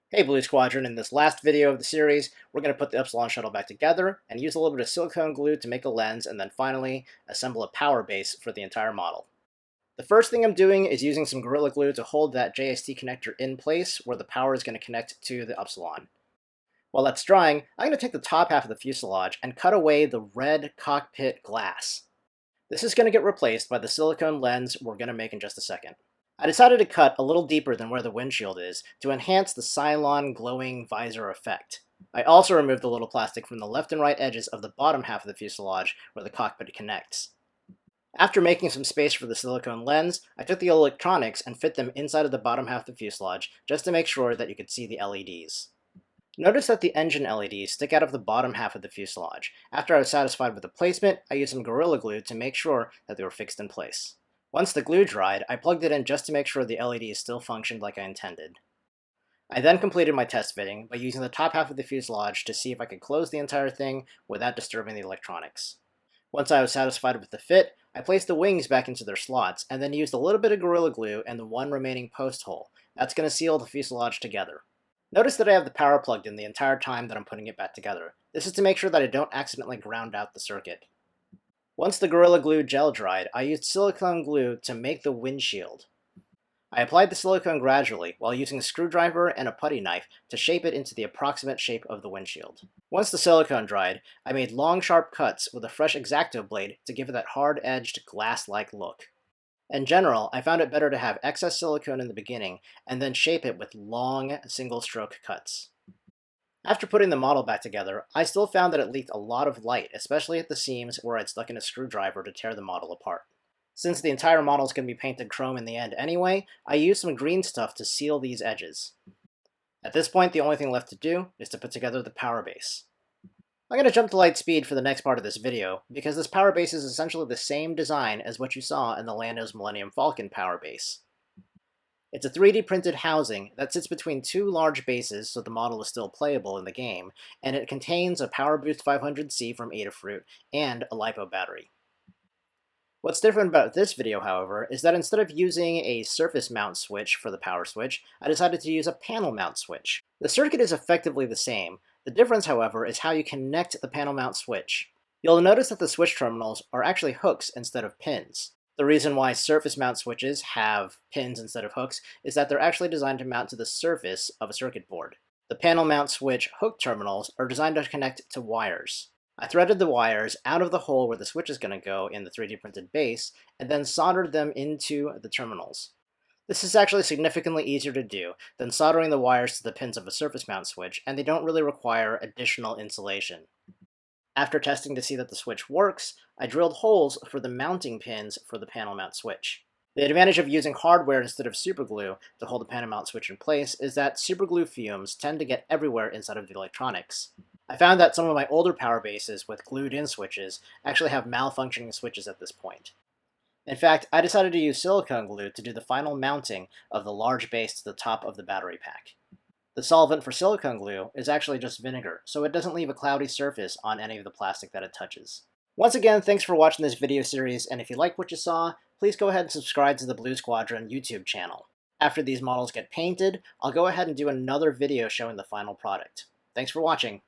Hey Blue Squadron, in this last video of the series, we're going to put the Upsilon shuttle back together and use a little bit of silicone glue to make a lens and then finally assemble a power base for the entire model. The first thing I'm doing is using some Gorilla Glue to hold that JST connector in place where the power is going to connect to the Upsilon. While that's drying, I'm going to take the top half of the fuselage and cut away the red cockpit glass. This is going to get replaced by the silicone lens we're going to make in just a second. I decided to cut a little deeper than where the windshield is to enhance the Cylon glowing visor effect. I also removed the little plastic from the left and right edges of the bottom half of the fuselage where the cockpit connects. After making some space for the silicone lens, I took the electronics and fit them inside of the bottom half of the fuselage just to make sure that you could see the LEDs. Notice that the engine LEDs stick out of the bottom half of the fuselage. After I was satisfied with the placement, I used some Gorilla Glue to make sure that they were fixed in place. Once the glue dried, I plugged it in just to make sure the LEDs still functioned like I intended. I then completed my test fitting by using the top half of the fuselage to see if I could close the entire thing without disturbing the electronics. Once I was satisfied with the fit, I placed the wings back into their slots and then used a little bit of Gorilla Glue and the one remaining post hole. That's going to seal the fuselage together. Notice that I have the power plugged in the entire time that I'm putting it back together. This is to make sure that I don't accidentally ground out the circuit. Once the Gorilla Glue gel dried, I used silicone glue to make the windshield. I applied the silicone gradually while using a screwdriver and a putty knife to shape it into the approximate shape of the windshield. Once the silicone dried, I made long sharp cuts with a fresh X-Acto blade to give it that hard-edged glass-like look. In general, I found it better to have excess silicone in the beginning and then shape it with long single-stroke cuts. After putting the model back together, I still found that it leaked a lot of light, especially at the seams where I'd stuck in a screwdriver to tear the model apart. Since the entire model is going to be painted chrome in the end anyway, I used some green stuff to seal these edges. At this point, the only thing left to do is to put together the power base. I'm going to jump to light speed for the next part of this video, because this power base is essentially the same design as what you saw in the Lando's Millennium Falcon power base. It's a 3D printed housing that sits between two large bases so the model is still playable in the game, and it contains a Power Boost 500C from Adafruit and a LiPo battery. What's different about this video, however, is that instead of using a surface mount switch for the power switch, I decided to use a panel mount switch. The circuit is effectively the same. The difference, however, is how you connect the panel mount switch. You'll notice that the switch terminals are actually hooks instead of pins. The reason why surface mount switches have pins instead of hooks is that they're actually designed to mount to the surface of a circuit board. The panel mount switch hook terminals are designed to connect to wires. I threaded the wires out of the hole where the switch is going to go in the 3D printed base, and then soldered them into the terminals. This is actually significantly easier to do than soldering the wires to the pins of a surface mount switch, and they don't really require additional insulation. After testing to see that the switch works, I drilled holes for the mounting pins for the panel mount switch. The advantage of using hardware instead of superglue to hold the panel mount switch in place is that superglue fumes tend to get everywhere inside of the electronics. I found that some of my older power bases with glued-in switches actually have malfunctioning switches at this point. In fact, I decided to use silicone glue to do the final mounting of the large base to the top of the battery pack. The solvent for silicone glue is actually just vinegar, so it doesn't leave a cloudy surface on any of the plastic that it touches. Once again, thanks for watching this video series, and if you like what you saw, please go ahead and subscribe to the Blue Squadron YouTube channel. After these models get painted, I'll go ahead and do another video showing the final product. Thanks for watching.